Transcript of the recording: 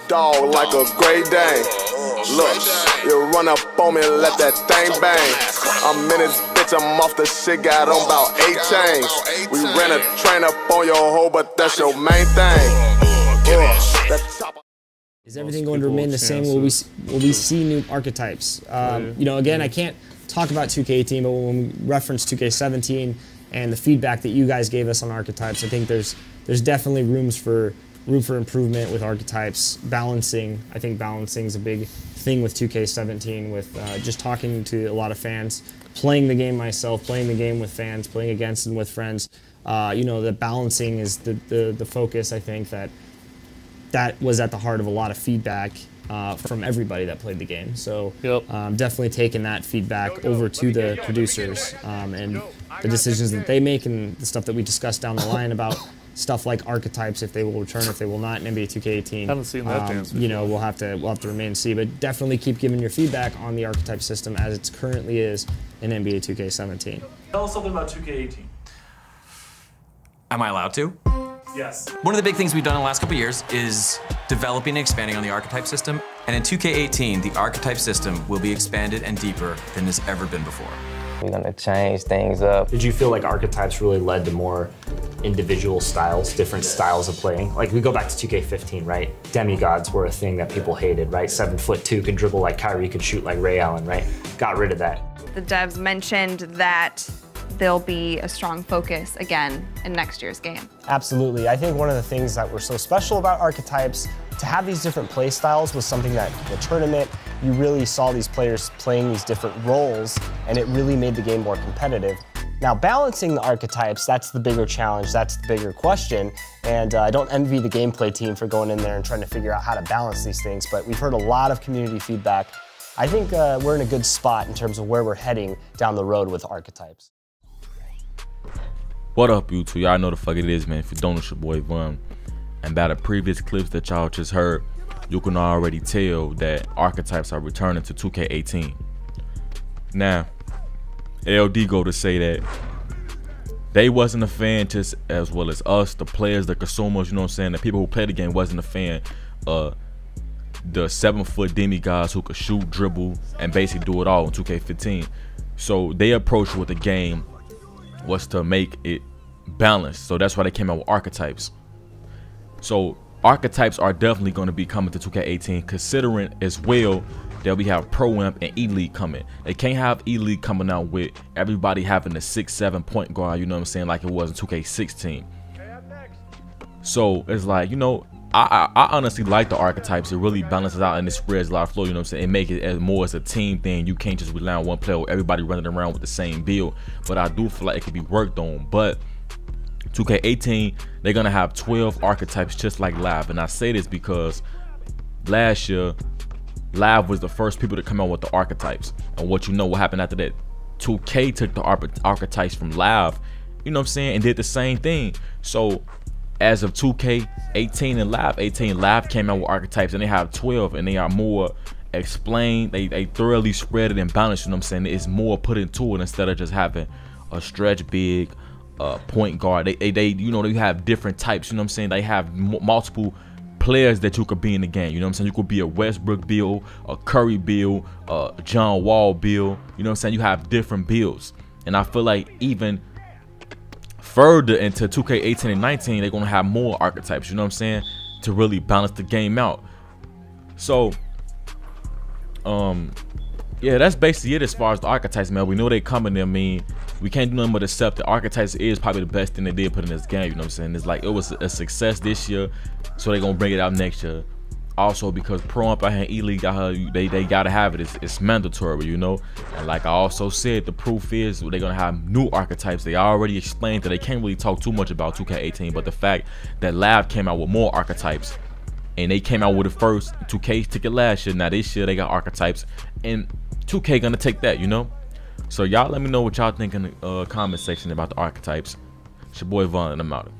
dog like a Great Dane. Look, you run up on me and let that thing bang. I'm in this bitch, I'm off the shit, got on about 8 chains. We ran a train up on your hoe, but that's your main thing. Is everything going to remain the same? Will we see new archetypes? You know, again, I can't talk about 2K18, but when we reference 2K17 and the feedback that you guys gave us on archetypes, I think there's definitely room for improvement with archetypes. Balancing, I think balancing is a big thing with 2K17, with just talking to a lot of fans, playing the game myself, playing the game with fans, playing against and with friends. You know, the balancing is the focus. I think that was at the heart of a lot of feedback from everybody that played the game. So definitely taking that feedback over to the producers and the decisions that they make and the stuff that we discussed down the line about stuff like archetypes, if they will return, if they will not in NBA 2K18. Haven't seen that dance. You know, we'll have to remain and see, but definitely keep giving your feedback on the archetype system as it currently is in NBA 2K17. Tell us something about 2K18. Am I allowed to? Yes. One of the big things we've done in the last couple of years is developing and expanding on the archetype system. And in 2K18, the archetype system will be expanded and deeper than it's ever been before. We're gonna change things up. Did you feel like archetypes really led to more individual styles, different styles of playing? Like, we go back to 2K15, right? Demigods were a thing that people hated, right? 7'2" could dribble like Kyrie, could shoot like Ray Allen, right? Got rid of that. The devs mentioned that there'll be a strong focus again in next year's game. Absolutely. I think one of the things that were so special about archetypes, to have these different play styles, was something that in the tournament, you really saw these players playing these different roles, and it really made the game more competitive. Now, balancing the archetypes, that's the bigger challenge, that's the bigger question, and I don't envy the gameplay team for going in there and trying to figure out how to balance these things, but we've heard a lot of community feedback. I think we're in a good spot in terms of where we're heading down the road with archetypes. What up, YouTube? Y'all know the fuck it is, man. If you don't, it's your boy Von. And by the previous clips that y'all just heard, you can already tell that archetypes are returning to 2K18. Now, LD go to say that they wasn't a fan just as well as us, the players, the consumers, you know what I'm saying? The people who play the game wasn't a fan of the 7-foot demigods who could shoot, dribble, and basically do it all in 2K15. So they approached with the game was to make it balanced. So that's why they came out with archetypes. So archetypes are definitely going to be coming to 2K18, considering as well that we have Pro Imp and E-League coming. They can't have E-League coming out with everybody having a 6'7" point guard, you know what I'm saying, like it was in 2K16. So it's like, you know, I honestly like the archetypes. It really balances out and it spreads a lot of flow, you know what I'm saying? It makes it as more as a team thing. You can't just rely on one player or everybody running around with the same build. But I do feel like it could be worked on. But 2K18, they're gonna have 12 archetypes just like Live. And I say this because last year, Live was the first people to come out with the archetypes. And what happened after that? 2K took the archetypes from Live, you know what I'm saying, and did the same thing. So as of 2K18 and Live 18, Live came out with archetypes and they have 12 and they are more explained. They thoroughly spread it and balanced, you know what I'm saying? It's more put into it instead of just having a stretch big point guard. They you know, they have different types, you know what I'm saying? They have multiple players that you could be in the game, you know what I'm saying? You could be a Westbrook build, a Curry build, a John Wall build, you know what I'm saying? You have different builds. And I feel like even further into 2K18 and 19, they're gonna have more archetypes, you know what I'm saying, to really balance the game out. So yeah, that's basically it as far as the archetypes, man. We know they coming. I mean, we can't do nothing but accept that archetypes is probably the best thing they did put in this game, you know what I'm saying? It's like it was a success this year, so they're gonna bring it out next year. Also, because Pro Imp and E-League got her, they gotta have it. It's mandatory, you know. And like I also said, the proof is they're gonna have new archetypes. They already explained that they can't really talk too much about 2K18, but the fact that Live came out with more archetypes, and they came out with it first. 2K took it last year. Now this year they got archetypes, and 2K gonna take that, you know. So y'all let me know what y'all think in the comment section about the archetypes. It's your boy Von, and I'm out.